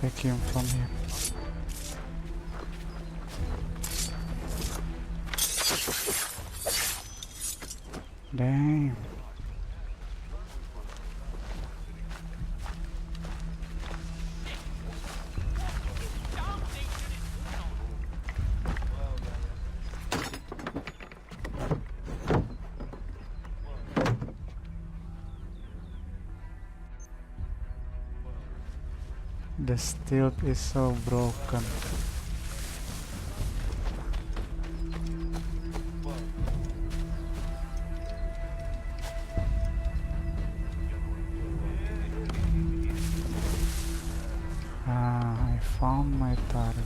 take him from here. Damn. The stealth is so broken. I found my target.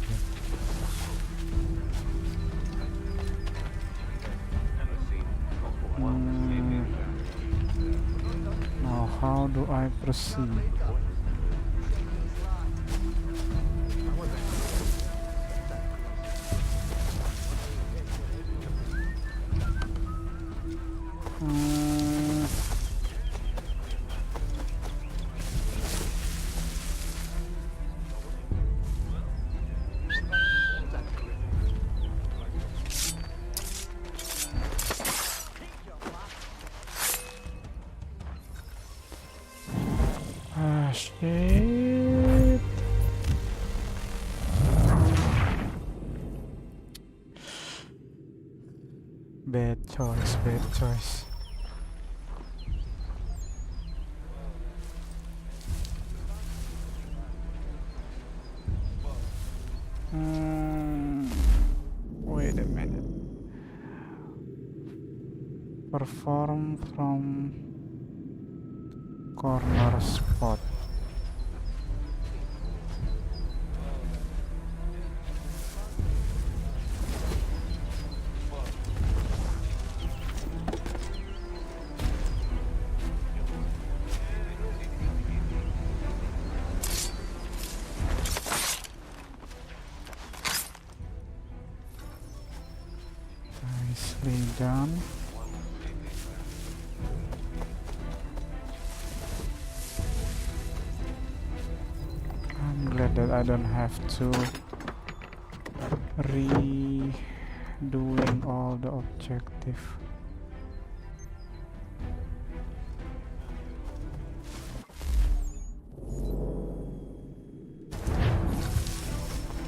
Now how do I proceed? Shit. Bad choice. Wait a minute. Perform from corner spot. Nicely done. I'm glad that I don't have to redoing all the objective.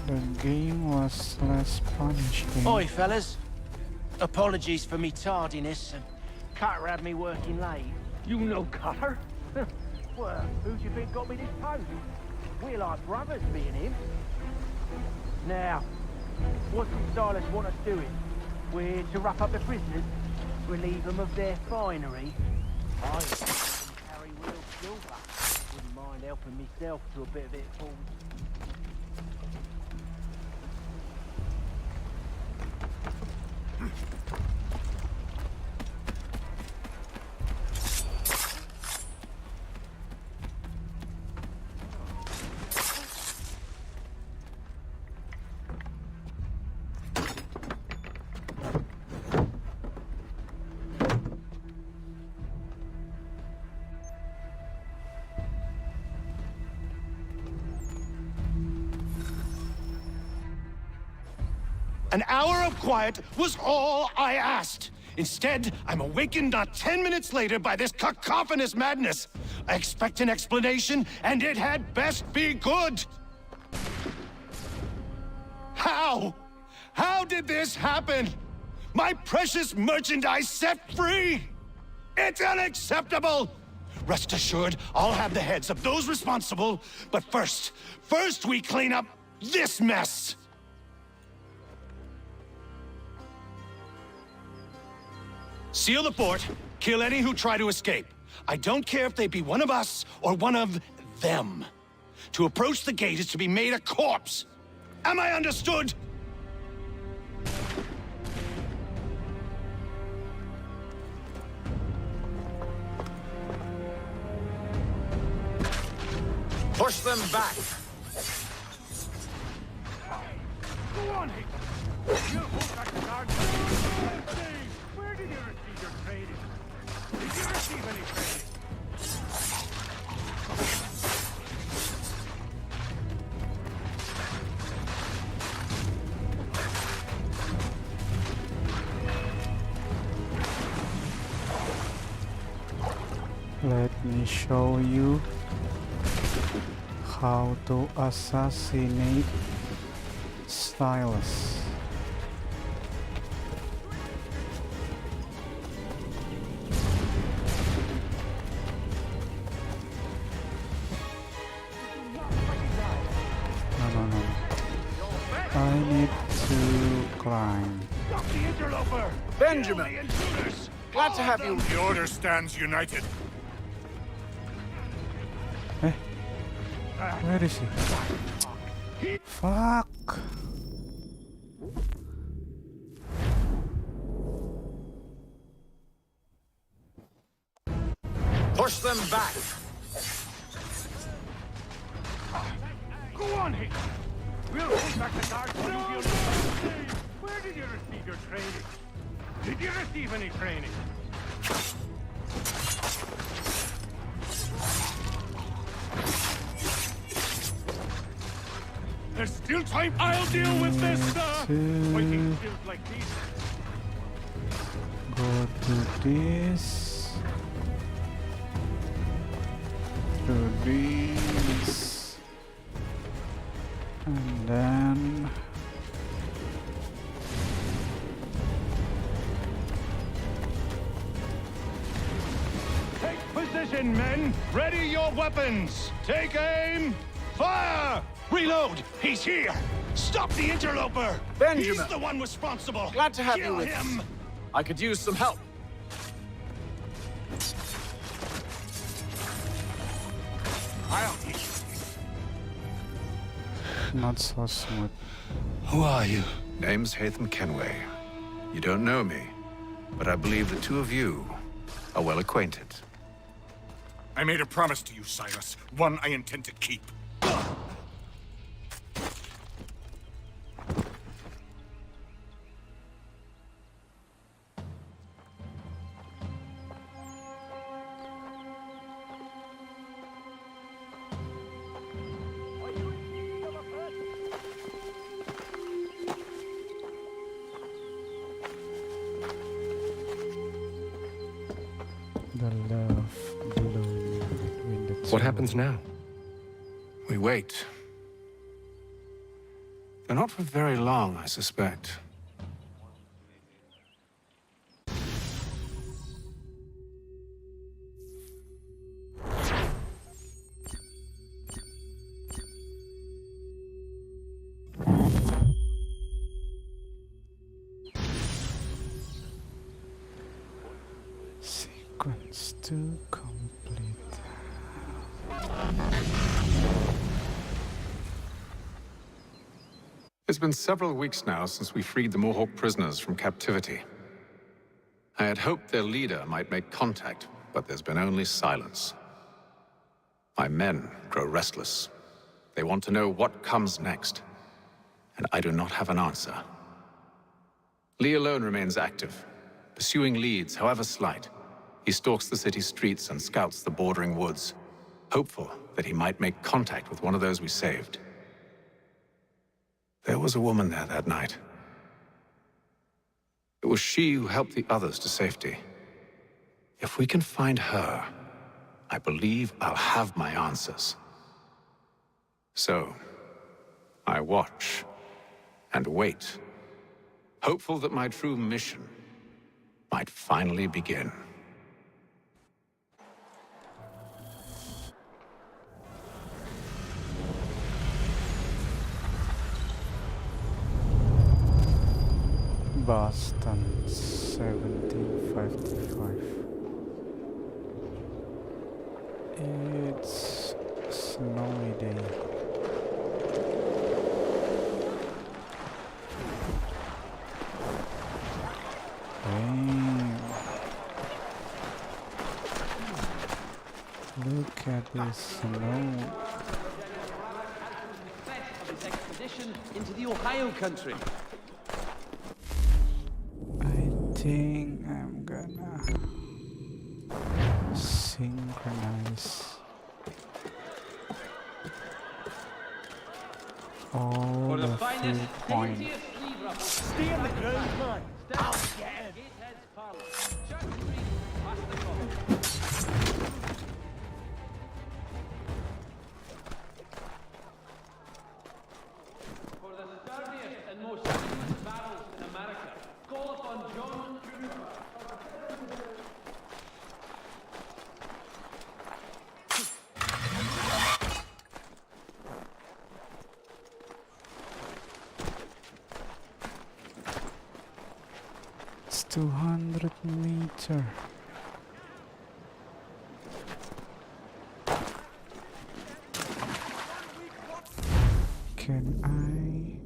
The game was less punishing. Oi, fellas. Apologies for me tardiness. Cutter had me working late. You know Cutter? Well, who do you think got me this post? We're like brothers, me and him. Now, what does Silas want us doing? We're to wrap up the prisoners, relieve them of their finery. I carry real silver. Wouldn't mind helping myself to a bit of it for An hour of quiet was all I asked. Instead, I'm awakened not 10 minutes later by this cacophonous madness. I expect an explanation, and it had best be good. How? How did this happen? My precious merchandise set free? It's unacceptable! Rest assured, I'll have the heads of those responsible, but first we clean up this mess! Seal the fort, kill any who try to escape. I don't care if they be one of us or one of them. To approach the gate is to be made a corpse. Am I understood? Push them back. Go on, Hick. You hold back the guard. Where did you receive your training? Did you receive any training? Let me show you how to assassinate Silas. No. I need to climb. Stop the interloper! Benjamin! Glad to have you. The Order stands united. Eh? Where is he? Fuck! Push them back. Go on, Hick. We'll hold back the guard for you. Where did you receive your training? Did you receive any training? There's still time. I'll deal with this, sir. Fighting skills like these. Go to this. To this. And then Take position, men. Ready your weapons. Take aim. Fire! Reload! He's here! Stop the interloper! Benjamin! He's the one responsible! Glad to have Kill you with him! us. I could use some help. I'll teach you. not so smooth. Who are you? Name's Hatham Kenway. You don't know me, but I believe the two of you are well acquainted. I made a promise to you, Silas. One I intend to keep. love bloom between the two. What happens now? We wait. They're not for very long, I suspect. Sequence 2 complete. It's been several weeks now since we freed the Mohawk prisoners from captivity. I had hoped their leader might make contact, but there's been only silence. My men grow restless. They want to know what comes next, and I do not have an answer. Lee alone remains active, pursuing leads, however slight. He stalks the city streets and scouts the bordering woods, hopeful that he might make contact with one of those we saved. There was a woman there that night. It was she who helped the others to safety. If we can find her, I believe I'll have my answers. So, I watch and wait, hopeful that my true mission might finally begin. Boston, 1755. It's a snowy day. Damn. Look at this snow. Expedition into the Ohio country. I think I'm gonna synchronize all the 3 points. Stay on the ground, man. I'll get him. For the sturdiest and most famous battles in America, call upon John Cooper. It's 200 meters. Can I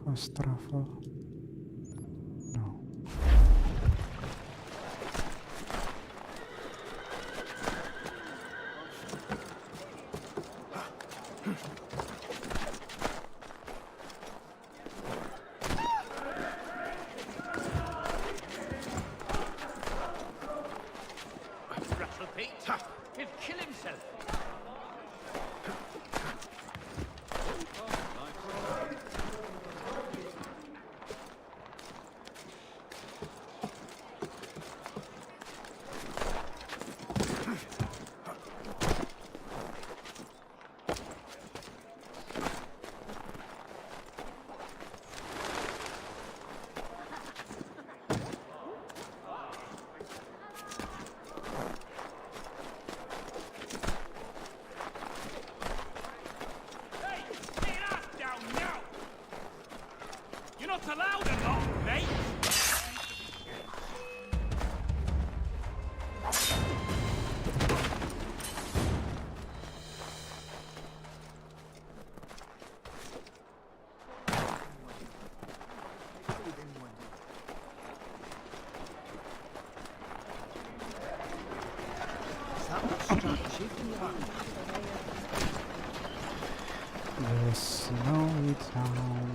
fast travel? No. Rattle Pete, he'll kill himself. You're not allowed a lot, mate! The snowy town.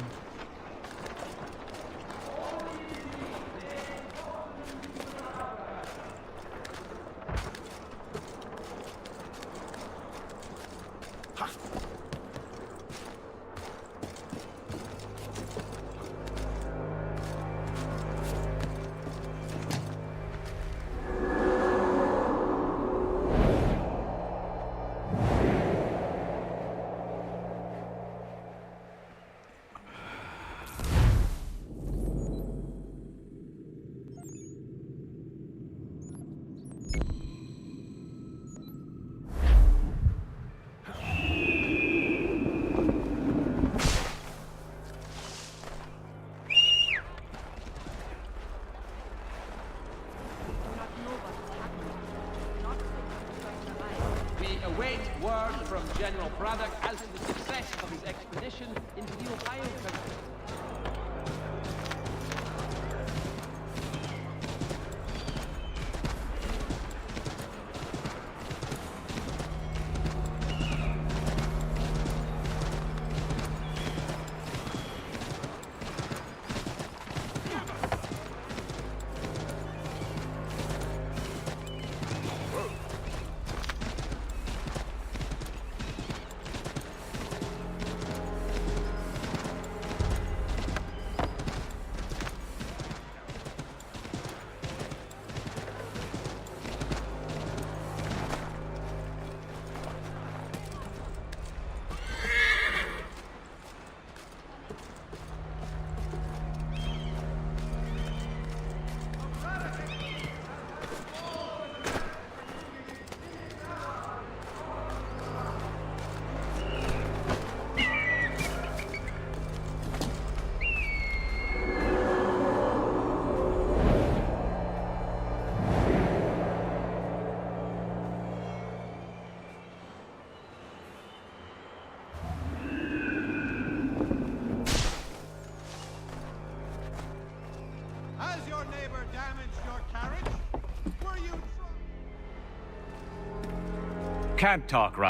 await word from General Braddock as to the success of his expedition into the Ohio country. Has your neighbor damaged your carriage? Were you Can't talk right